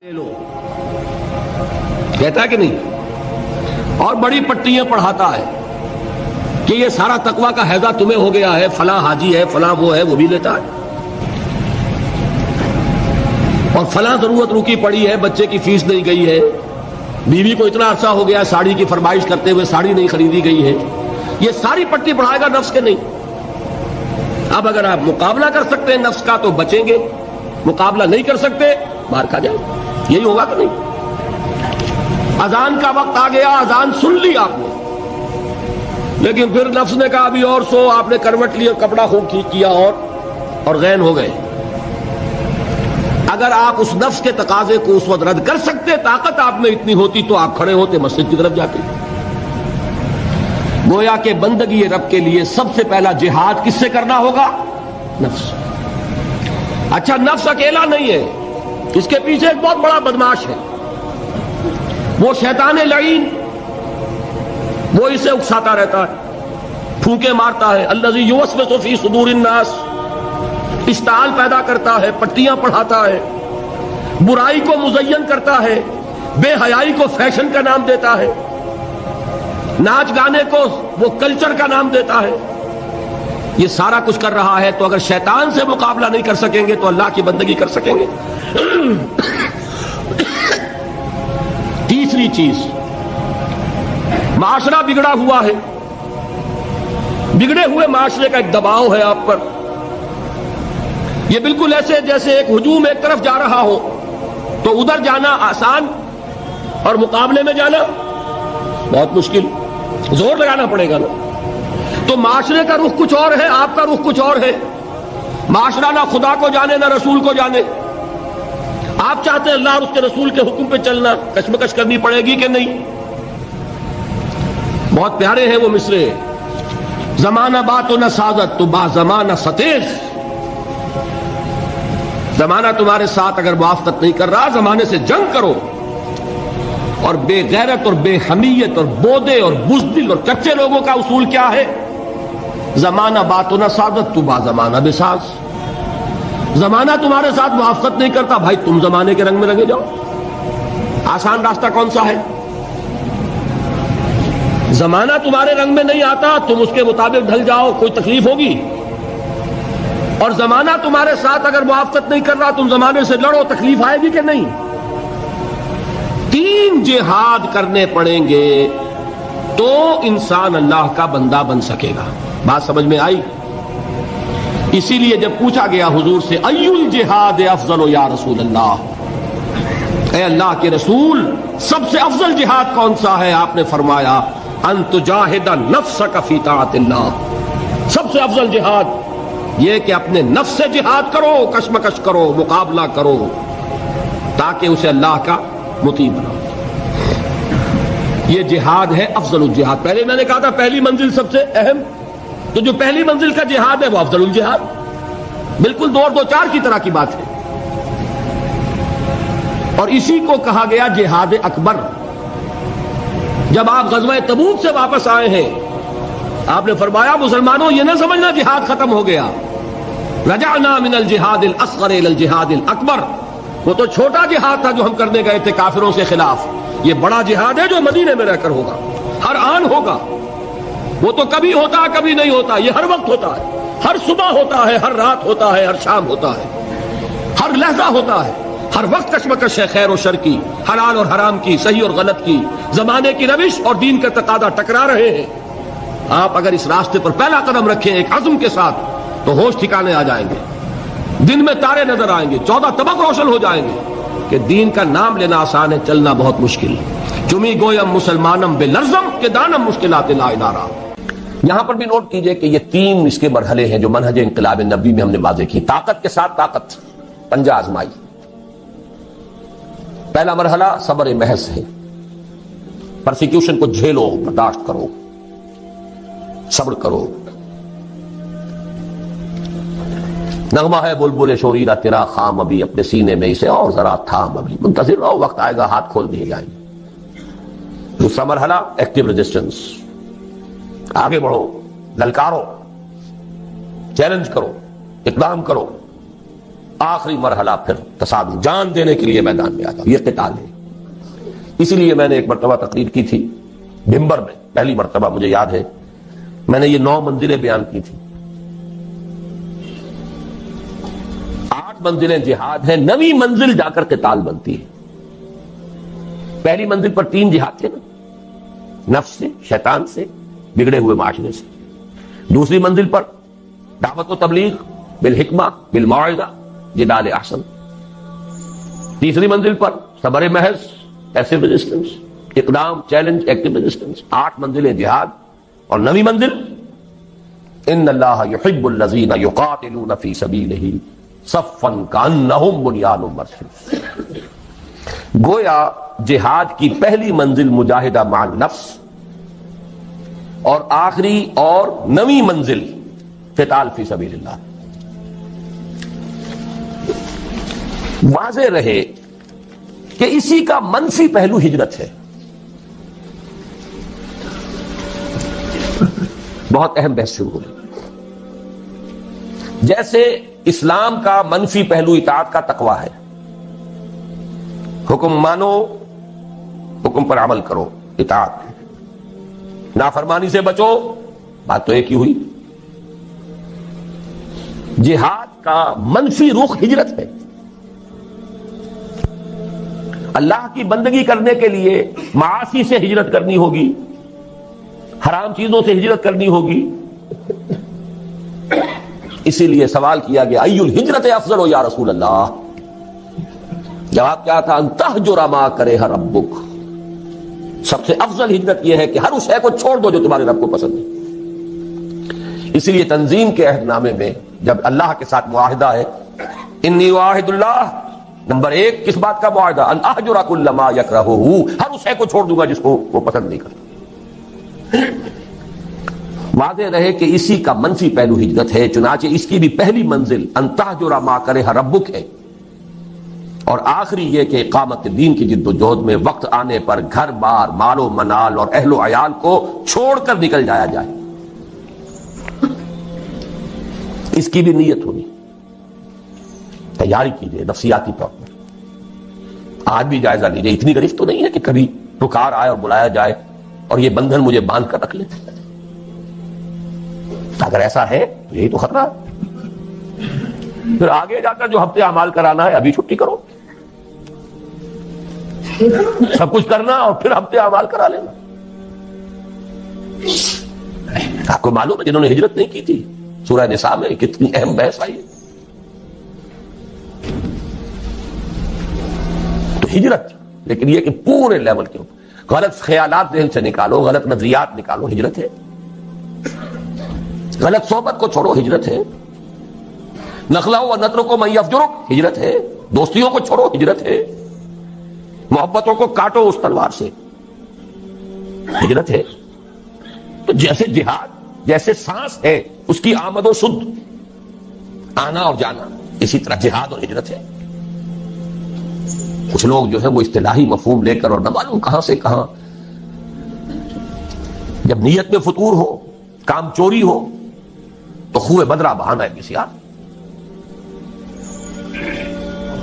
لو کہتا ہے کہ نہیں، اور بڑی پٹیاں پڑھاتا ہے کہ یہ سارا تقویٰ کا حیضہ تمہیں ہو گیا ہے، فلاں حاجی ہے، فلاں وہ ہے، وہ بھی لیتا ہے، اور فلاں ضرورت رکی پڑی ہے، بچے کی فیس نہیں گئی ہے، بیوی کو اتنا عرصہ ہو گیا ساڑی کی فرمائش کرتے ہوئے ساڑی نہیں خریدی گئی ہے، یہ ساری پٹی پڑھائے گا نفس کے نہیں۔ اب اگر آپ مقابلہ کر سکتے ہیں نفس کا تو بچیں گے، مقابلہ نہیں کر سکتے مار کھا جائیں، یہی ہوگا کہ نہیں؟ اذان کا وقت آ گیا، اذان سن لی آپ نے، لیکن پھر نفس نے کہا ابھی اور سو، آپ نے کروٹ لی اور کپڑا خوب ٹھیک کیا اور غین ہو گئے۔ اگر آپ اس نفس کے تقاضے کو اس وقت رد کر سکتے، طاقت آپ میں اتنی ہوتی تو آپ کھڑے ہوتے مسجد کی طرف جاتے۔ گویا کہ بندگی رب کے لیے سب سے پہلا جہاد کس سے کرنا ہوگا؟ نفس۔ اچھا، نفس اکیلا نہیں ہے، اس کے پیچھے ایک بہت بڑا بدماش ہے، وہ شیطان لعین، وہ اسے اکساتا رہتا ہے، پھونکے مارتا ہے، الذی یوسوس فی صدور الناس، اشتعال پیدا کرتا ہے، پٹیاں پڑھاتا ہے، برائی کو مزین کرتا ہے، بے حیائی کو فیشن کا نام دیتا ہے، ناچ گانے کو وہ کلچر کا نام دیتا ہے، یہ سارا کچھ کر رہا ہے۔ تو اگر شیطان سے مقابلہ نہیں کر سکیں گے تو اللہ کی بندگی کر سکیں گے؟ تیسری چیز، معاشرہ بگڑا ہوا ہے، بگڑے ہوئے معاشرے کا ایک دباؤ ہے آپ پر، یہ بالکل ایسے جیسے ایک ہجوم ایک طرف جا رہا ہو تو ادھر جانا آسان اور مقابلے میں جانا بہت مشکل، زور لگانا پڑے گا نا۔ تو معاشرے کا رخ کچھ اور ہے، آپ کا رخ کچھ اور ہے، معاشرہ نہ خدا کو جانے نہ رسول کو جانے، آپ چاہتے ہیں اللہ اور اس کے رسول کے حکم پہ چلنا، کشمکش کرنی پڑے گی کہ نہیں؟ بہت پیارے ہیں وہ مصرے، زمانہ بات و نہ سازت تو با زمانہ ستیز، زمانہ تمہارے ساتھ اگر موافقت نہیں کر رہا، زمانے سے جنگ کرو۔ اور بے غیرت اور بے حمیت اور بودے اور بزدل اور کچے لوگوں کا اصول کیا ہے؟ زمانہ بات و نہ سازت تو با زمانہ بساز، زمانہ تمہارے ساتھ موافقت نہیں کرتا، بھائی تم زمانے کے رنگ میں رنگے جاؤ۔ آسان راستہ کون سا ہے؟ زمانہ تمہارے رنگ میں نہیں آتا، تم اس کے مطابق ڈھل جاؤ، کوئی تکلیف ہوگی؟ اور زمانہ تمہارے ساتھ اگر موافقت نہیں کر رہا، تم زمانے سے لڑو، تکلیف آئے گی کہ نہیں؟ تین جہاد کرنے پڑیں گے تو انسان اللہ کا بندہ بن سکے گا۔ بات سمجھ میں آئی؟ اسی لیے جب پوچھا گیا حضور سے ای الجہاد افضل یا رسول اللہ، اے اللہ کے رسول سب سے افضل جہاد کون سا ہے؟ آپ نے فرمایا ان تجاہد نفسک فی طاعت اللہ، سب سے افضل جہاد یہ کہ اپنے نفس سے جہاد کرو، کشمکش کرو، مقابلہ کرو، تاکہ اسے اللہ کا مطیع بناؤ۔ یہ جہاد ہے افضل الجہاد۔ پہلے میں نے کہا تھا پہلی منزل سب سے اہم، تو جو پہلی منزل کا جہاد ہے وہ افضل الجہاد، بالکل دو اور دو چار کی طرح کی بات ہے۔ اور اسی کو کہا گیا جہاد اکبر۔ جب آپ غزوہ تبوک سے واپس آئے ہیں، آپ نے فرمایا مسلمانوں یہ نہ سمجھنا جہاد ختم ہو گیا، رجعنا من الجہاد الاصغر الى الجہاد الاکبر، وہ تو چھوٹا جہاد تھا جو ہم کرنے گئے تھے کافروں سے خلاف، یہ بڑا جہاد ہے جو مدینے میں رہ کر ہوگا، ہر آن ہوگا، وہ تو کبھی ہوتا کبھی نہیں ہوتا، یہ ہر وقت ہوتا ہے، ہر صبح ہوتا ہے، ہر رات ہوتا ہے، ہر شام ہوتا ہے، ہر لحظہ ہوتا ہے، ہر وقت کشمکش ہے، خیر و شر کی، حلال اور حرام کی، صحیح اور غلط کی، زمانے کی روش اور دین کا تقاضا ٹکرا رہے ہیں۔ آپ اگر اس راستے پر پہلا قدم رکھیں ایک عزم کے ساتھ تو ہوش ٹھکانے آ جائیں گے، دن میں تارے نظر آئیں گے، 14 طبق روشن ہو جائیں گے کہ دین کا نام لینا آسان ہے، چلنا بہت مشکل۔ چمی گویم مسلمانم بے لرزم کہ دانم مشکلات لا ادارہ۔ یہاں پر بھی نوٹ کیجئے کہ یہ تین اس کے مرحلے ہیں جو منہج انقلاب نبی میں ہم نے واضح کی۔ طاقت کے ساتھ طاقت، پنجہ آزمائی۔ پہلا مرحلہ صبر محض ہے، پرسیکیوشن کو جھیلو، برداشت کرو، صبر کرو۔ نغمہ ہے بلبل شوریرہ تیرا خام ابھی، اپنے سینے میں اسے اور ذرا تھام ابھی، منتظر رہو، وقت آئے گا ہاتھ کھول دیے جائیں گے۔ دوسرا مرحلہ ایکٹیو ریزسٹنس، آگے بڑھو، للکارو، چیلنج کرو، اقدام کرو۔ آخری مرحلہ پھر تصادم، جان دینے کے لیے میدان میں آ جاؤ، یہ قتال ہے۔ اسی لیے میں نے ایک مرتبہ تقریر کی تھی ممبر میں، پہلی مرتبہ مجھے یاد ہے، میں نے یہ 9 منزلیں بیان کی تھی۔ 8 منزلیں جہاد ہیں، 9ویں منزل جا کر قتال بنتی ہے۔ پہلی منزل پر 3 جہاد تھے نا، نفس سے، شیطان سے، بگڑے ہوئے معاشرے سے۔ دوسری منزل پر دعوت و تبلیغ بالحکمہ بالموعظہ جدال احسن۔ تیسری منزل پر صبر محض، ایسے ریزسٹنس، اقدام، چیلنج، ایکٹیو ریزسٹنس۔ 8 منزلیں جہاد، اور 9ویں منزل ان اللہ یحب الذین یقاتلون فی سبیلہ صفا کانہم بنیان مرصوص۔ گویا جہاد کی پہلی منزل مجاہدہ مع النفس، اور آخری اور 9ویں منزل قتال فی سبیل اللہ۔ واضح رہے کہ اسی کا منفی پہلو ہجرت ہے۔ بہت اہم بحث شروع ہوئی۔ جیسے اسلام کا منفی پہلو اطاعت کا تقویٰ ہے، حکم مانو، حکم پر عمل کرو، اطاعت، نافرمانی سے بچو، بات تو ایک ہی ہوئی۔ جہاد کا منفی رخ ہجرت ہے۔ اللہ کی بندگی کرنے کے لیے معاصی سے ہجرت کرنی ہوگی، حرام چیزوں سے ہجرت کرنی ہوگی۔ اسی لیے سوال کیا گیا ای الہجرت افضل ہو یا رسول اللہ؟ جواب کیا تھا؟ ان تہجر ما کرہ ربک، سب سے افضل ہجرت یہ ہے کہ ہر اس شے کو چھوڑ دو جو تمہارے رب کو پسند ہے۔ اسی لیے تنظیم کے عہد نامے میں جب اللہ کے ساتھ معاہدہ ہے، انی واحد اللہ، نمبر 1 کس بات کا معاہدہ؟ ان اہجر کل ما یکرہہ، ہر اس شے کو چھوڑ دوں گا جس کو وہ پسند نہیں کرتا۔ واضح رہے کہ اسی کا منفی پہلو ہجرت ہے، چنانچہ اس کی بھی پہلی منزل ان تہجر ما کرہ ربک ہے، اور آخری یہ کہ اقامت دین کی جد و جہد میں وقت آنے پر گھر بار، مال و منال اور اہل و عیال کو چھوڑ کر نکل جایا جائے۔ اس کی بھی نیت ہونی، تیاری کیجیے نفسیاتی طور پر۔ آج بھی جائزہ لیجیے، اتنی گرفت تو نہیں ہے کہ کبھی پکار آئے اور بلایا جائے اور یہ بندھن مجھے باندھ کر رکھ لے۔ اگر ایسا ہے تو یہی تو خطرہ ہے۔ پھر آگے جا کر جو ہفتے اعمال کرانا ہے ابھی چھٹی کرو، سب کچھ کرنا اور پھر ہفتے اعمال کرا لینا۔ آپ کو معلوم ہے جنہوں نے ہجرت نہیں کی تھی، سورہ نساء میں کتنی اہم بحث آئی ہے۔ تو ہجرت، لیکن یہ کہ پورے لیول کے اوپر غلط خیالات ذہن سے نکالو، غلط نظریات نکالو، ہجرت ہے۔ غلط صحبت کو چھوڑو، ہجرت ہے۔ نخلہ و نطر کو من یفجرک، ہجرت ہے۔ دوستیوں کو چھوڑو، ہجرت ہے۔ محبتوں کو کاٹو اس تلوار سے، ہجرت ہے۔ تو جیسے جہاد، جیسے سانس ہے اس کی آمد و شد، آنا اور جانا، اسی طرح جہاد اور ہجرت ہے۔ کچھ لوگ جو ہے وہ اصطلاحی مفہوم لے کر اور نہ معلوم کہاں سے کہاں، جب نیت میں فطور ہو، کام چوری ہو تو خوہ بدرہ بہانا ہے کسی آدمی۔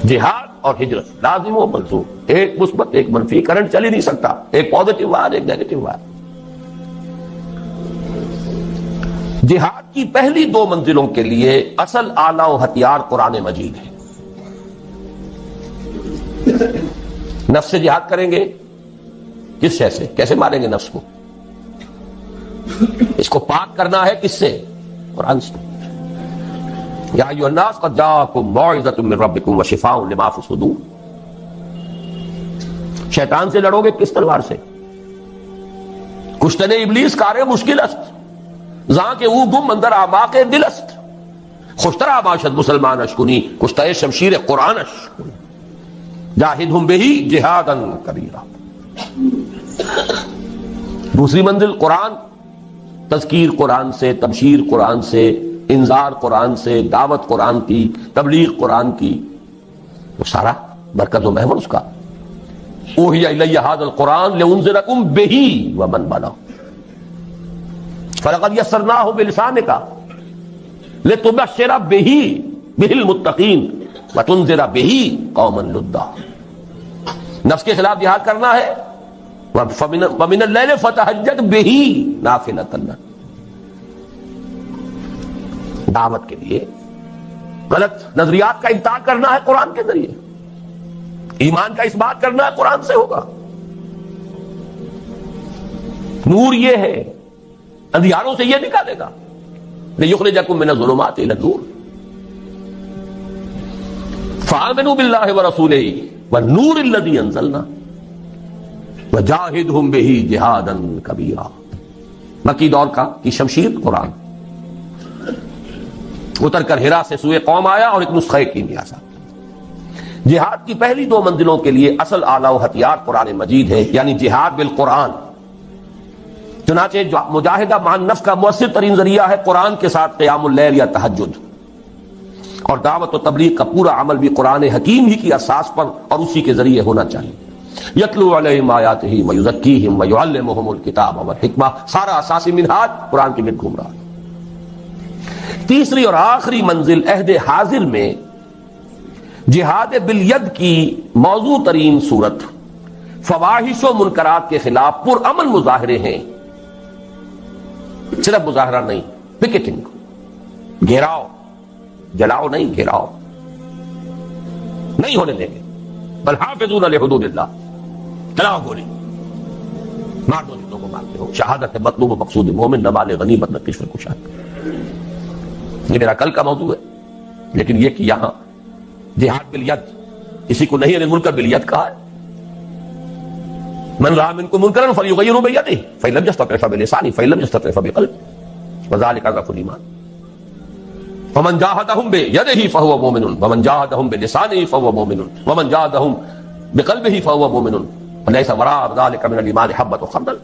جہاد اور ہجرت لازم و ملزوم، ایک مثبت ایک منفی، کرنٹ چل ہی نہیں سکتا، ایک پازیٹو وائر ایک نیگیٹو وائر۔ جہاد کی پہلی 2 منزلوں کے لیے اصل آلہ و ہتھیار قرآن مجید ہے۔ نفس سے جہاد کریں گے، کس شے سے؟ کیسے ماریں گے نفس کو؟ اس کو پاک کرنا ہے کس سے؟ قرآن سے۔ یا ایھا الناس قد جاءکم موعظۃ من ربکم وشفاء لما فی الصدور۔ شیطان سے لڑو گے کس تلوار سے؟ کشتن ابلیس کار مشکل است، زاں کہ او گم اندر اعماق دل است، خوشترا باشد مسلمان اشکنی، کشتہ شمشیر قرآن اش، جاہدہم بہی جہادا کبیرا۔ دوسری منزل قرآن، تذکیر قرآن سے، تبشیر قرآن سے، انذار قرآن سے، دعوت قرآن کی، تبلیغ قرآن کی، وہ سارا برکت و محور اس کا۔ اوحی الی ھذا القرآن لانذرکم بہ ومن بلغ فلقد یسرناہ بلسانک لتبشر بہ المتقین وتنذر به قوما لدا. نفس کے خلاف جہاد کرنا ہے. ومن اللیل فتہجد به نافلۃ لک. دعوت کے لیے غلط نظریات کا انکار کرنا ہے قرآن کے ذریعے. ایمان کا اس بات کرنا ہے قرآن سے ہوگا. نور یہ ہے، اندھیاروں سے یہ نکالے گا. لِيُخْرِجَكُم مِّنَ الظُّلُمَاتِ إِلَى النُّورِ فَآمِنُوا بِاللَّهِ وَرَسُولِهِ وَالنُّورِ الَّذِي أَنزَلْنَا وَجَاهِدْهُمْ بِهِ جِهَادًا كَبِيرًا. مکی دور کی شمشیر قرآن اتر کر ہرا سے سوئے قوم آیا اور ایک نسخہ کیمیا سا. جہاد کی پہلی دو منزلوں کے لیے اصل آلہ و ہتھیار قرآن مجید ہے، یعنی جہاد بالقرآن. چنانچہ مجاہدہ مع النفس کا مؤثر ترین ذریعہ ہے قرآن کے ساتھ قیام اللیل یا تہجد. اور دعوت و تبلیغ کا پورا عمل بھی قرآن حکیم ہی کی اساس پر اور اسی کے ذریعے ہونا چاہیے. یتلو علیہم آیاتہ ویزکیہم ویعلمہم الکتاب والحکمہ. سارا اساسی منہاج قرآن کے گرد گھوم رہا ہے. تیسری اور آخری منزل عہد حاضر میں جہاد بالید کی موضوع ترین صورت فواحش و منکرات کے خلاف پرامن مظاہرے ہیں. صرف مظاہرہ نہیں، پکیٹنگ، گھیراؤ، جلاؤ نہیں، گھیراؤ نہیں ہونے دیں گے. بل حافظون لحدود اللہ. چلاؤ گولی، مار دو جتنوں کو مارتے ہو. شہادت ہے مطلوب و مقصود مومن، نہ مال غنیمت نہ کشور کشاد. یہ میرا کل کا موضوع ہے، لیکن یہ کہ یہاں جہاد بالید کسی کو نہیں منکر بالید کہا ہے. من رأى منكم منكرا فليغيره بيده فإن لم يستطع فبلسانه فإن لم يستطع فبقلبه وذلك ضعف الإيمان. ومن جاهدهم بيده فهو مؤمن ومن جاهدهم بلسانه فهو مؤمن ومن جاهدهم بقلبه فهو مؤمن وليس وراء ذلك من الإيمان حبة خردل.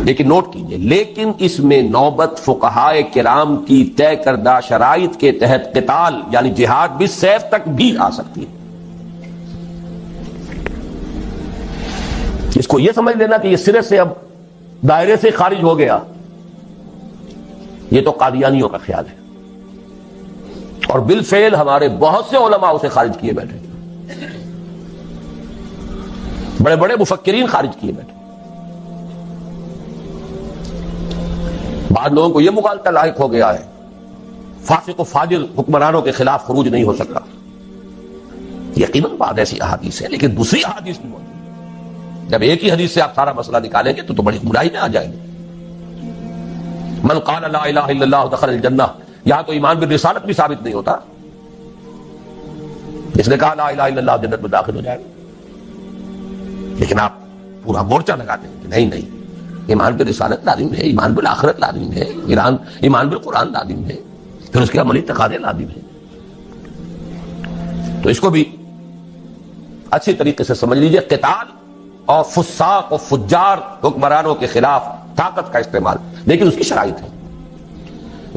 لیکن نوٹ کیجئے، لیکن اس میں نوبت فقہائے کرام کی طے کردہ شرائط کے تحت قتال یعنی جہاد بالسیف تک بھی آ سکتی ہے. اس کو یہ سمجھ لینا کہ یہ سرے سے اب دائرے سے خارج ہو گیا، یہ تو قادیانیوں کا خیال ہے. اور بالفعل ہمارے بہت سے علماء اسے خارج کیے بیٹھے، بڑے بڑے مفکرین خارج کیے بیٹھے. بعض لوگوں کو یہ مغالطہ لاحق ہو گیا ہے فاسق و فاجر حکمرانوں کے خلاف خروج نہیں ہو سکتا. یقیناً بعض ایسی احادیث ہے، لیکن دوسری احادیث بھی موجود. جب ایک ہی حدیث سے آپ سارا مسئلہ نکالیں گے تو بڑی گمراہی میں آ جائیں گے. من قال لا الہ الا اللہ دخل الجنہ، یہاں تو ایمان بالرسالت بھی ثابت نہیں ہوتا. اس نے کہا لا الہ الا اللہ جنت میں داخل ہو جائے گا، لیکن آپ پورا مورچہ لگاتے ہیں کہ نہیں نہیں، ایمان بالرسالت لازم ہے، ایمان بالآخرت لازم ہے، ایمان بالقرآن لازم ہے، پھر اس کے عملی تقاضے لازم ہیں. تو اس کو بھی اچھی طریقے سے سمجھ لیجئے. قتال اور فساق و فجار حکمرانوں کے خلاف طاقت کا استعمال، لیکن اس کی شرائط ہے.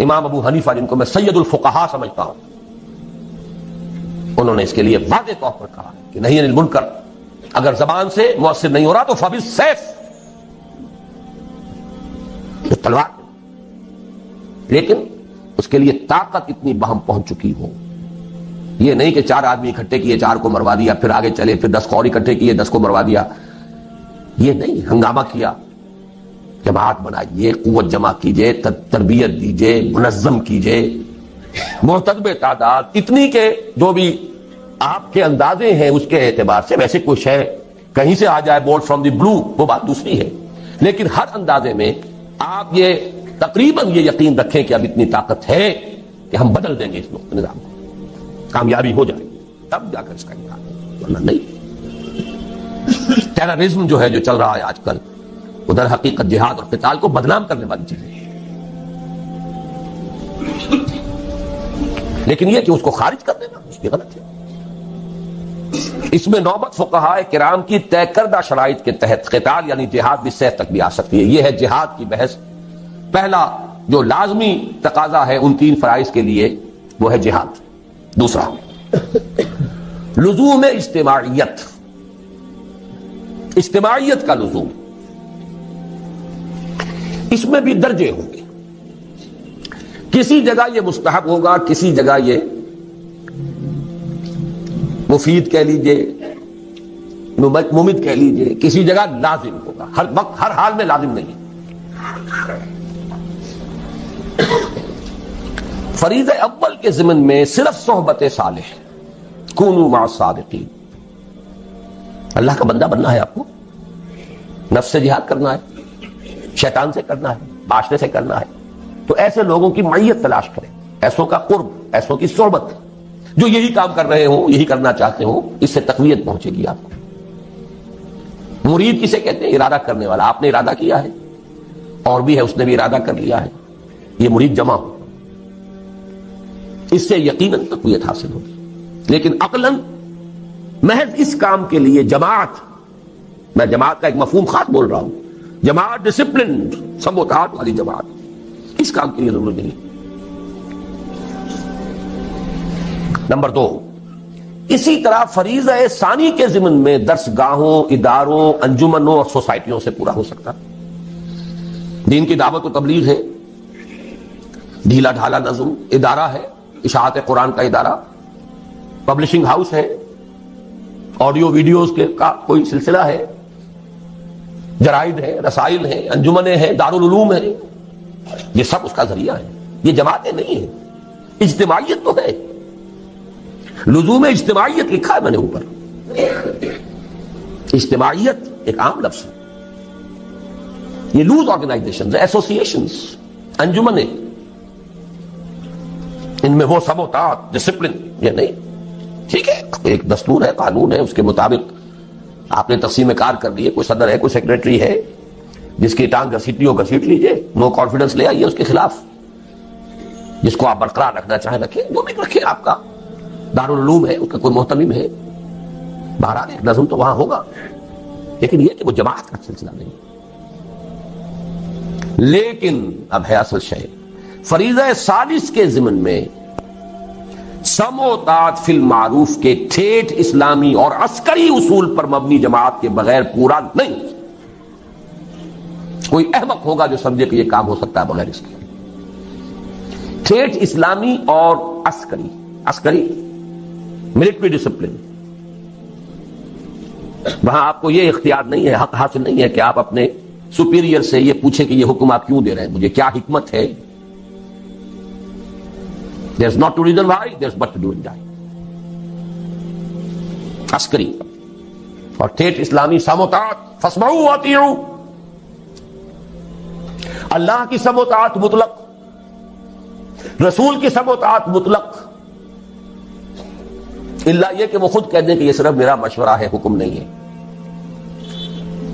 امام ابو حنیفہ جن کو میں سید الفقہاء سمجھتا ہوں، انہوں نے اس کے لیے واضح طور پر کہا کہ نہیں انل منکر اگر زبان سے مؤثر نہیں ہو رہا تو فبالسیف، تلوار. لیکن اس کے لیے طاقت اتنی بہم پہنچ چکی ہو. یہ نہیں کہ 4 آدمی اکٹھے کیے 4 کو مروا دیا، پھر آگے چلے، پھر 10 کو اور اکٹھے کیے 10 کو مروا دیا. یہ نہیں، ہنگامہ کیا، جماعت بنائیے، قوت جمع کیجئے، تربیت دیجئے، منظم کیجئے، محتسب تعداد اتنی کہ جو بھی آپ کے اندازے ہیں اس کے اعتبار سے، ویسے کچھ ہے کہیں سے آ جائے بورڈ فرام دی بلو، وہ بات دوسری ہے، لیکن ہر اندازے میں آپ یہ تقریباً یہ یقین رکھیں کہ اب اتنی طاقت ہے کہ ہم بدل دیں گے اس نظام کو، کامیابی ہو جائے تب جا کر اس کا انکار، ورنہ نہیں. ٹیررزم جو ہے جو چل رہا ہے آج کل، ادھر حقیقت جہاد اور قتال کو بدنام کرنے والی چیز ہے. لیکن یہ کہ اس کو خارج کر دینا اس کی غلط ہے. اس میں نوبت فقہائے کرام کی طے کردہ شرائط کے تحت قتال یعنی جہاد بالسیف تک بھی آ سکتی ہے. یہ ہے جہاد کی بحث. پہلا جو لازمی تقاضا ہے ان 3 فرائض کے لیے وہ ہے جہاد. دوسرا لزوم اجتماعیت، اجتماعیت کا لزوم. اس میں بھی درجے ہوں گے، کسی جگہ یہ مستحب ہوگا، کسی جگہ یہ مفید کہہ لیجئے، ممد کہہ لیجئے، کسی جگہ لازم ہوگا، ہر وقت ہر حال میں لازم نہیں۔ فریضہ اول کے ضمن میں صرف صحبت صالح، کونوا مع الصادقین۔ اللہ کا بندہ بننا ہے آپ کو، نفس سے جہاد کرنا ہے، شیطان سے کرنا ہے، معاشرے سے کرنا ہے، تو ایسے لوگوں کی معیت تلاش کریں، ایسوں کا قرب، ایسوں کی صحبت جو یہی کام کر رہے ہوں، یہی کرنا چاہتے ہوں، اس سے تقویت پہنچے گی آپ کو۔ مرید کسے کہتے ہیں؟ ارادہ کرنے والا۔ آپ نے ارادہ کیا ہے، اور بھی ہے اس نے بھی ارادہ کر لیا ہے، یہ مرید جمع ہو، اس سے یقیناً تقویت حاصل ہوگی۔ لیکن عقلاً محض اس کام کے لیے جماعت، میں جماعت کا ایک مفہوم خاص بول رہا ہوں، جماعت ڈسپلنڈ، سم و طاعت والی جماعت، اس کام کے لیے ضرورت نہیں۔ نمبر 2، اسی طرح فریضہ ثانی کے ضمن میں درس گاہوں، اداروں، انجمنوں اور سوسائٹیوں سے پورا ہو سکتا۔ دین کی دعوت و تبلیغ ہے، ڈھیلا ڈھالا نظم ادارہ ہے، اشاعت قرآن کا ادارہ، پبلشنگ ہاؤس ہے، آڈیو ویڈیوز کے کا کوئی سلسلہ ہے، جرائد ہے، رسائل ہیں، انجمنیں ہیں، دارالعلوم ہیں، یہ سب اس کا ذریعہ ہے۔ یہ جماعتیں نہیں ہیں، اجتماعیت تو ہے، لزوم اجتماعیت لکھا ہے میں نے اوپر۔ اجتماعیت ایک عام لفظ ہے، یہ لوز آرگنائزیشنز، ایسوسیشنز، انجمنیں، ان میں وہ سم و طاعت، ڈسپلن یہ نہیں۔ ٹھیک ہے، ایک دستور ہے، قانون ہے، اس کے مطابق آپ نے تقسیم کار کر لی ہے، کوئی صدر ہے، کوئی سیکریٹری ہے، جس کی ٹانگ گھسیٹنی ہو گھسیٹ لیجئے، نو کانفیڈنس لے آئیے اس کے خلاف، جس کو آپ برقرار رکھنا چاہیں رکھیں، جو بھی رکھیں، آپ کا دارالعلوم ہے، اس کا کوئی محتمم ہے، بہرحال ایک نظم تو وہاں ہوگا، لیکن یہ کہ وہ جماعت کا سلسلہ نہیں۔ لیکن اب ہے اصل شے، فریضہ ثالث کے ضمن میں سم و طاعت فی المعروف کے ٹھیٹھ اسلامی اور عسکری اصول پر مبنی جماعت کے بغیر پورا نہیں۔ کوئی احمق ہوگا جو سمجھے کہ یہ کام ہو سکتا ہے بغیر اس کے۔ ٹھیٹھ اسلامی اور عسکری ملٹری ڈسپلن، وہاں آپ کو یہ اختیار نہیں ہے، حق حاصل نہیں ہے کہ آپ اپنے سپیریئر سے یہ پوچھیں کہ یہ حکم آپ کیوں دے رہے ہیں مجھے، کیا حکمت ہے۔ There's not to reason why, there's but to do and die۔ عسکری اور ٹھیٹھ اسلامی سم و طاعت، فاسمعوا واطیعوا، اللہ کی سم و طاعت مطلق، رسول کی سم و طاعت مطلق، الا یہ کہ وہ خود کہہ دیں کہ یہ صرف میرا مشورہ ہے، حکم نہیں ہے۔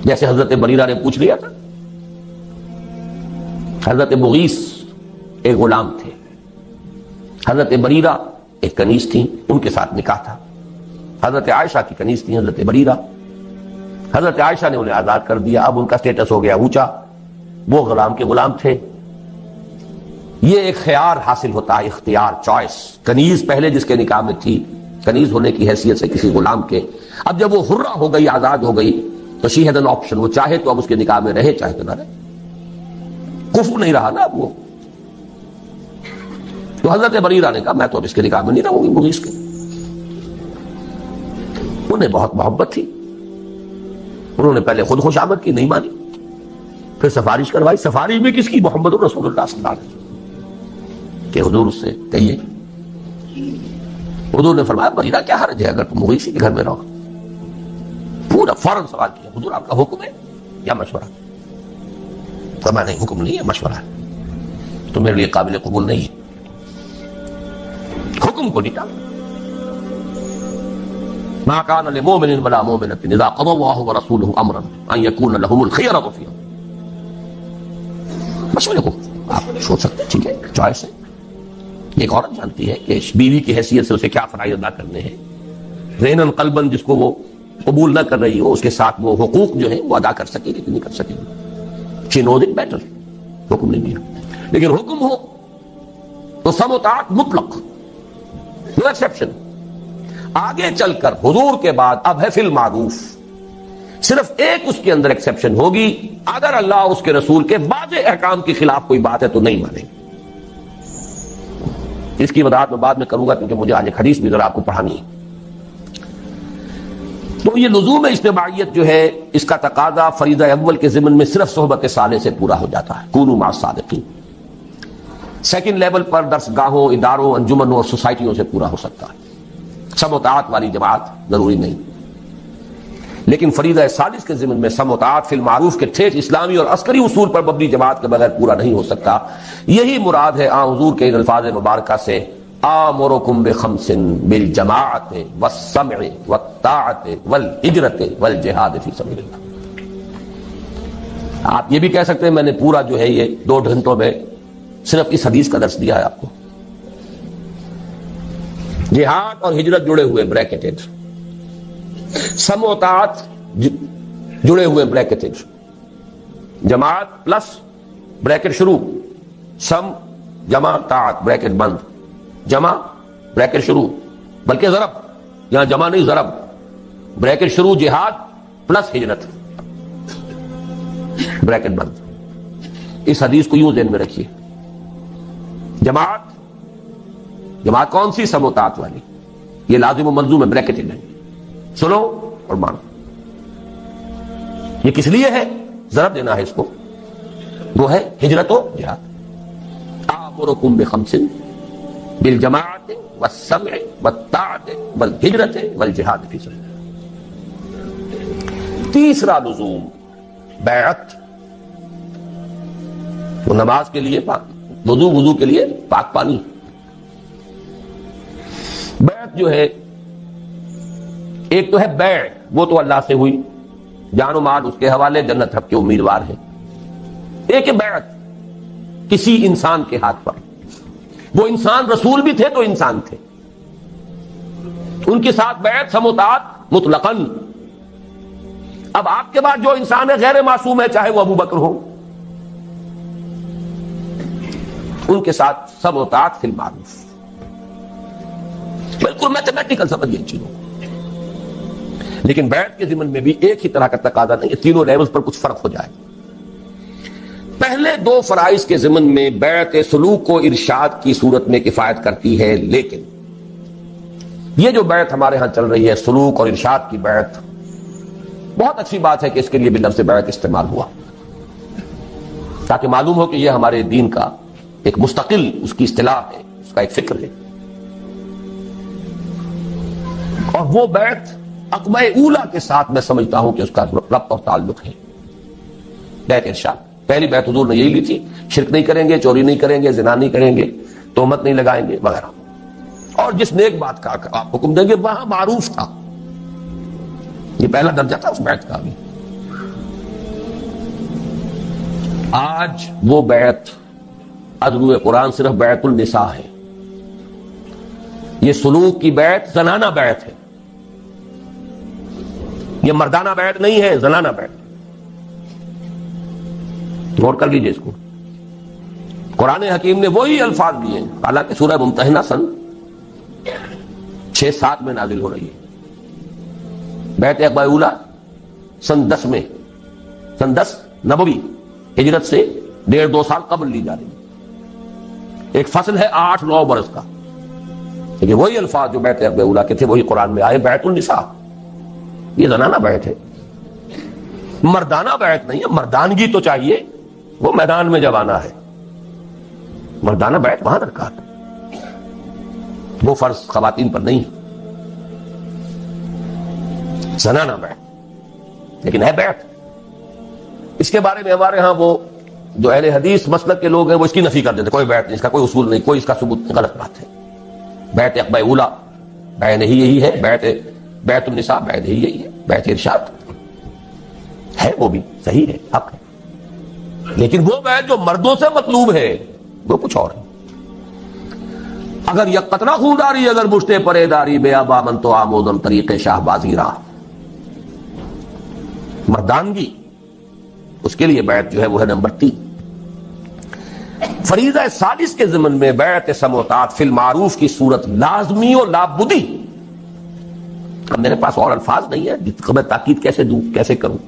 جیسے حضرت بریرہ نے پوچھ لیا تھا، حضرت مغیث ایک غلام تھے، حضرت بریرہ ایک کنیز تھیں، ان کے ساتھ نکاح تھا، حضرت عائشہ کی کنیز تھی حضرت بریرہ، حضرت عائشہ نے انہیں آزاد کر دیا، اب ان کا سٹیٹس ہو گیا اونچا، وہ غلام کے غلام تھے۔ یہ ایک خیار حاصل ہوتا ہے، اختیار، چوائس۔ کنیز پہلے جس کے نکاح میں تھی، کنیز ہونے کی حیثیت سے کسی غلام کے، اب جب وہ حرہ ہو گئی، آزاد ہو گئی، تو شی ہیڈ این آپشن، وہ چاہے تو اب اس کے نکاح میں رہے، چاہے تو نہ رہے، کفر نہیں رہا نا اب وہ۔ تو حضرت بریرہ نے کہا میں تو اب اس کے نکاح میں نہیں رہوں گی مغیث کے۔ انہیں بہت محبت تھی، انہوں نے پہلے خود خوش آمد کی، نہیں مانی، پھر سفارش کروائی۔ سفارش بھی کس کی؟ محمد رسول اللہ صلی اللہ علیہ وسلم کہ حضور اس سے کہیے۔ حضور نے فرمایا بریرہ کیا حرج ہے اگر تم مغیث کے گھر میں رہو؟ پورا فوراً سوال کیا، حضور آپ کا حکم ہے یا مشورہ؟ فرمایا نہیں، حکم نہیں ہے، مشورہ ہے، تو میرے لیے قابل قبول نہیں ہے، حکم کو نہیں ٹالا۔ ما كان لمؤمن ولا مؤمنة اذا قضى الله ورسوله امرا ان يكون لهم الخيرة في مشورے کو آپ سوچ سکتے ہیں، ٹھیک ہے، چوائس ہے۔ ایک عورت جانتی ہے کہ بیوی کی حیثیت سے اسے کیا فرائض ادا کرنے ہیں، ذہناً قلباً جس کو وہ قبول نہ کر رہی ہو، اس کے ساتھ وہ حقوق جو ہیں وہ ادا کر سکے گی کہ نہیں کر سکے گی، she knows it better۔ حکم نہیں دیا، لیکن حکم ہو تو سم و طاعت مطلق، نو ایکسیپشن۔ آگے چل کر حضور کے بعد اب ہے فی المعروف، صرف ایک اس کے اندر ایکسیپشن ہوگی، اگر اللہ اس کے رسول کے واضح احکام کے خلاف کوئی بات ہے تو نہیں مانیں گے۔ اس کی وضاحت میں بعد میں کروں گا کیونکہ مجھے آج ایک حدیث بھی ذرا آپ کو پڑھانی ہے۔ تو یہ لزوم اجتماعیت جو ہے اس کا تقاضا فریضہ اول کے ضمن میں صرف صحبت صالح سے پورا ہو جاتا ہے، کونوا مع الصادقین۔ سیکنڈ لیول پر درس گاہوں، اداروں، انجمنوں اور سوسائٹیوں سے پورا ہو سکتا ہے، سم و طاعت والی جماعت ضروری نہیں۔ لیکن فریضہ ثالث کے ضمن میں سم و طاعت فی المعروف کے ٹھیک اسلامی اور عسکری اصول پر مبنی جماعت کے بغیر پورا نہیں ہو سکتا۔ یہی مراد ہے حضور کے ان الفاظ مبارکہ سے، آمرکم بخمس بالجماعت والسمع والطاعت والہجرت والجہاد فی سبیل اللہ۔ آپ یہ بھی کہہ سکتے ہیں میں نے پورا جو ہے یہ 2 گھنٹوں میں صرف اس حدیث کا درس دیا ہے آپ کو۔ جہاد اور ہجرت جڑے ہوئے بریکٹڈ، سم و طاعت جڑے ہوئے بریکٹڈ، جماعت پلس بریکٹ شروع، سم جمع طاعت بریکٹ بند، جمع بریکٹ شروع، بلکہ ضرب، یہاں جمع نہیں ضرب، بریکٹ شروع جہاد پلس ہجرت بریکٹ بند۔ اس حدیث کو یوں ذہن میں رکھیے، جماعت کون سی؟ سم و طاعت والی، یہ لازم و ملزوم ہے، بریکٹڈ ہے، سنو اور مانو۔ یہ کس لیے ہے؟ ضرب دینا ہے اس کو، وہ ہے ہجرت و جہاد۔ آمرکم بخمس بالجماعت والسمع والطاعت والہجرت والجہاد فی سبیل اللہ۔ تیسرا لزوم بیعت، وہ نماز کے لیے وضو کے لیے پاک پانی۔ بیعت جو ہے ایک تو ہے بیع، وہ تو اللہ سے ہوئی، جان و مال اس کے حوالے، جنت حق کے امیدوار ہیں۔ ایک ہے بیعت کسی انسان کے ہاتھ پر، وہ انسان رسول بھی تھے تو انسان تھے، ان کے ساتھ بیعت سم و طاعت مطلقاً۔ اب آپ کے بعد جو انسان ہے غیر معصوم ہے، چاہے وہ ابو بکر ہو، ان کے ساتھ سم و طاعت فی المعروف، بالکل میتھمیٹیکل سمجھیے چیزوں۔ لیکن بیعت کے ضمن میں بھی ایک ہی طرح کا تقاضا نہیں ہے، تینوں لیولز پر کچھ فرق ہو جائے۔ پہلے 2 فرائض کے ضمن میں بیعت سلوک و ارشاد کی صورت میں کفایت کرتی ہے، لیکن یہ جو بیعت ہمارے ہاں چل رہی ہے، سلوک اور ارشاد کی بیعت، بہت اچھی بات ہے کہ اس کے لیے بھی لفظ بیعت استعمال ہوا، تاکہ معلوم ہو کہ یہ ہمارے دین کا ایک مستقل اس کی اصطلاح ہے، اس کا ایک فکر ہے۔ اور وہ بیعت عقبہ اولا کے ساتھ میں سمجھتا ہوں کہ اس کا ربط اور تعلق ہے۔ بیعت ارشاد، پہلی بیعت حضور نے یہی لی تھی، شرک نہیں کریں گے، چوری نہیں کریں گے، زنا نہیں کریں گے، تہمت نہیں لگائیں گے وغیرہ، اور جس نیک بات کا آپ حکم دیں گے وہاں معروف تھا، یہ پہلا درجہ تھا اس بیعت کا بھی۔ آج وہ بیعت از روئے قرآن صرف بیعت النساء ہے، یہ سلوک کی بیعت زنانہ بیعت ہے، یہ مردانہ بیعت نہیں ہے، زنانہ بیعت۔ غور کر لیجیے اس کو، قرآن حکیم نے وہی الفاظ دیے ہیں، حالانکہ سورہ ممتحنہ سن 6-7 میں نازل ہو رہی ہے، بیعت عقبہ اولا سن 10 میں، سن 10 نبوی، ہجرت سے 1.5-2 سال قبل لی جا رہی ہے، ایک فصل ہے 8-9 برس کا، لیکن وہی الفاظ جو بیعت عقبہ اولا کے تھے وہی قرآن میں آئے، بیعت النساء، یہ زنانہ بیعت ہے، مردانہ بیعت نہیں ہے۔ مردانگی تو چاہیے، وہ میدان میں جب آنا ہے، مردانہ بیعت وہاں درکار ہے، وہ فرض خواتین پر نہیں، زنانہ بیعت لیکن ہے بیعت۔ اس کے بارے میں ہمارے ہاں وہ جو اہل حدیث مسلک کے لوگ ہیں وہ اس کی نفی کر دیتے، کوئی بیعت نہیں، اس کا کوئی اصول نہیں، کوئی اس کا ثبوت نہیں، غلط بات ہے۔ بیعت عقبہ اولا بیعت ہی یہی ہے، بیعت النساء بیعت ہی یہی ہے، بیعت ارشاد ہے، وہ بھی صحیح ہے، حق ہے، لیکن وہ بیعت جو مردوں سے مطلوب ہے وہ کچھ اور ہے۔ اگر یک قطرہ خونداری اگر مشتے پرے داری، بے آبا من تو آموزم طریق شاہ بازی راہ، مردانگی اس کے لیے بیعت جو ہے وہ ہے نمبر 3۔ فریضہ ثالث کے ضمن میں بیعت سمع و طاعت فی المعروف کی صورت لازمی و لابدی۔ اب میرے پاس اور الفاظ نہیں ہے جس کو میں تاکید کیسے دوں، کیسے کروں،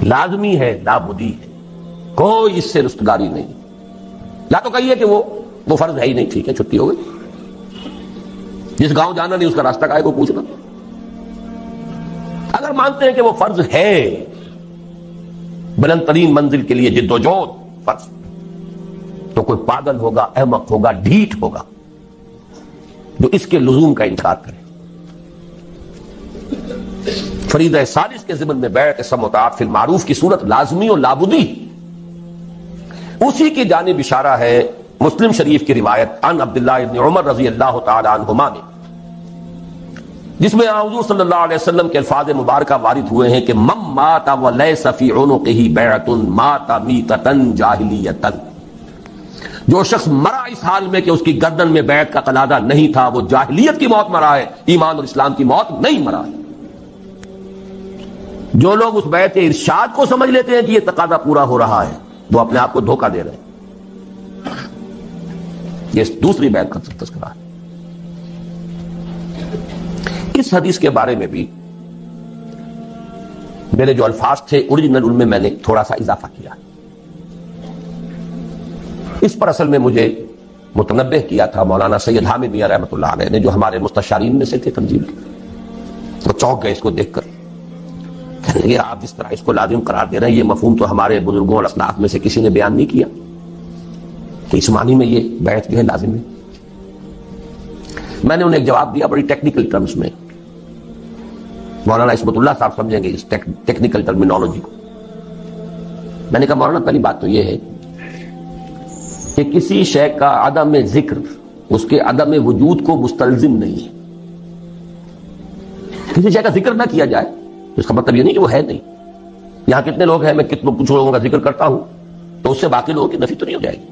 لازمی ہے، لابدی ہے، کوئی اس سے رستگاری نہیں۔ یا تو کہیے کہ وہ فرض ہے ہی نہیں، ٹھیک ہے، چھٹی ہو گئی، جس گاؤں جانا نہیں اس کا راستہ کائے کو پوچھنا، اگر مانتے ہیں کہ وہ فرض ہے، بلند ترین منزل کے لیے جد و جہد فرض، تو کوئی پاگل ہوگا، احمق ہوگا، ڈھیٹ ہوگا جو اس کے لزوم کا انکار کرے۔ فریضہ ثالث کے ضمن میں بیعت سمع و طاعت فی المعروف کی صورت لازمی اور لابدی، اسی کی جانب اشارہ ہے مسلم شریف کی روایت عن عبداللہ ابن عمر رضی اللہ تعالی عنہما میں، جس میں حضور صلی اللہ علیہ وسلم کے الفاظ مبارکہ وارد ہوئے ہیں کہ من مات ولیس فی عنقہ بیعۃ مات میتۃ جاہلیۃ، جو شخص مرا اس حال میں کہ اس کی گردن میں بیعت کا قلادہ نہیں تھا، وہ جاہلیت کی موت مرا ہے، ایمان اور اسلام کی موت نہیں مرا ہے۔ جو لوگ اس بیعت ارشاد کو سمجھ لیتے ہیں کہ یہ تقاضا پورا ہو رہا ہے، وہ اپنے آپ کو دھوکہ دے رہے ہیں۔ یہ دوسری بیعت کا تذکرہ ہے۔ اس حدیث کے بارے میں بھی میرے جو الفاظ تھے اوریجنل، ان میں نے تھوڑا سا اضافہ کیا۔ اس پر اصل میں مجھے متنبہ کیا تھا مولانا سید حامد میاں رحمۃ اللہ علیہ نے، جو ہمارے مستشارین میں سے تھے تنظیم کے۔ وہ چونک گئے اس کو دیکھ کر، کہنے لگے آپ جس طرح اس کو لازم قرار دے رہے ہیں، یہ مفہوم تو ہمارے بزرگوں اور اسلاف میں سے کسی نے بیان نہیں کیا کہ اس معنی میں یہ بیعت جو ہے لازم ہے۔ میں نے انہیں ایک جواب دیا بڑی ٹیکنیکل ٹرمز میں، مولانا عصمت اللہ صاحب سمجھیں گے اس ٹیکنیکل ٹرمینالوجی کو۔ میں نے کہا مولانا پہلی بات تو یہ ہے کہ کسی شے کا عدم ذکر اس کے عدم وجود کو مستلزم نہیں ہے۔ کسی شے کا ذکر نہ کیا جائے تو اس کا مطلب یہ نہیں کہ وہ ہے نہیں۔ یہاں کتنے لوگ ہیں، میں کتنے کچھ لوگوں کا ذکر کرتا ہوں تو اس سے باقی لوگوں کی نفی تو نہیں ہو جائے گی۔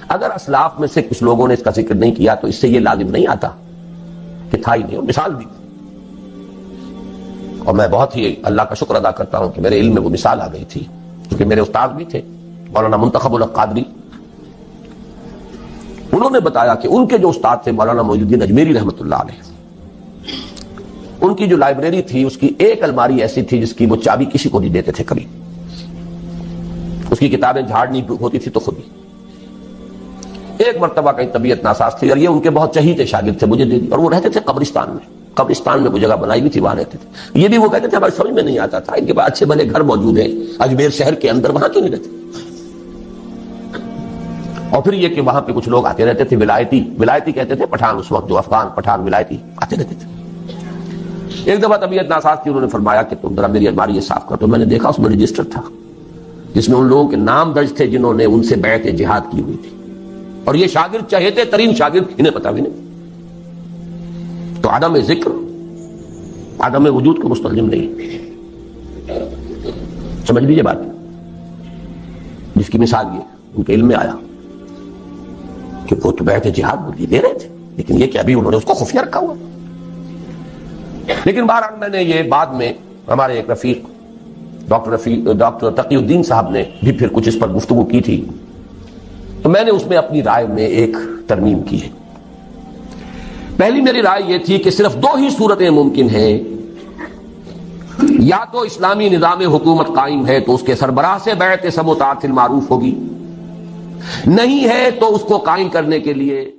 اگر اسلاف میں سے کچھ لوگوں نے اس کا ذکر نہیں کیا تو اس سے یہ لازم نہیں آتا کہ تھا ہی نہیں، اور مثال دی۔ اور میں بہت ہی اللہ کا شکر ادا کرتا ہوں کہ میرے علم میں وہ مثال آ گئی تھی، کیونکہ میرے استاد بھی تھے مولانا منتخب الحق قادری۔ انہوں نے بتایا کہ ان کے جو استاد تھے مولانا معین الدین اجمیری رحمۃ اللہ علیہ، ان کی جو لائبریری تھی اس کی ایک الماری ایسی تھی جس کی وہ چابی کسی کو نہیں دیتے تھے کبھی، اس کی کتابیں جھاڑنی ہوتی تھی تو خود ہی۔ ایک مرتبہ کہیں طبیعت ناساز تھی اور یہ ان کے بہت چہیتے شاگرد تھے، مجھے دے دی، اور وہ رہتے تھے قبرستان میں کوئی جگہ بنائی بھی تھی، وہاں رہتے تھے۔ یہ بھی وہ کہتے تھے ہماری سمجھ میں نہیں آتا تھا، ان کے پاس اچھے بھلے گھر موجود ہیں اجمیر شہر کے اندر، وہاں کیوں نہیں رہتے؟ اور پھر یہ کہ وہاں پہ کچھ لوگ آتے رہتے تھے، ولایتی کہتے تھے، پٹھان، اس وقت جو افغان پٹھان ولایتی آتے رہتے تھے۔ ایک دفعہ طبیعت ناساز تھی، انہوں نے فرمایا کہ تم ذرا میری الماری یہ صاف کر، تو میں نے دیکھا اس میں رجسٹر تھا جس میں ان لوگوں کے نام درج تھے جنہوں نے ان سے بیعت جہاد کی ہوئی تھی، اور یہ شاگرد چہیتے ترین شاگرد، انہیں پتا بھی نہیں۔ تو عدم ذکر عدم وجود کو مستلزم نہیں، سمجھ لیجیے بات، جس کی مثال یہ ان کے علم میں آیا کہ وہ تو بیعت جہاد دے رہے تھے، لیکن یہ کہ ابھی انہوں نے اس کو خفیہ رکھا ہوا۔ لیکن بہرحال میں نے یہ بعد میں ہمارے ایک رفیق ڈاکٹر تقی الدین صاحب نے بھی پھر کچھ اس پر گفتگو کی تھی، تو میں نے اس میں اپنی رائے میں ایک ترمیم کی ہے۔ پہلی میری رائے یہ تھی کہ صرف دو ہی صورتیں ممکن ہیں، یا تو اسلامی نظام حکومت قائم ہے تو اس کے سربراہ سے بیعت سمع و طاعت فی المعروف ہوگی، نہیں ہے تو اس کو قائم کرنے کے لیے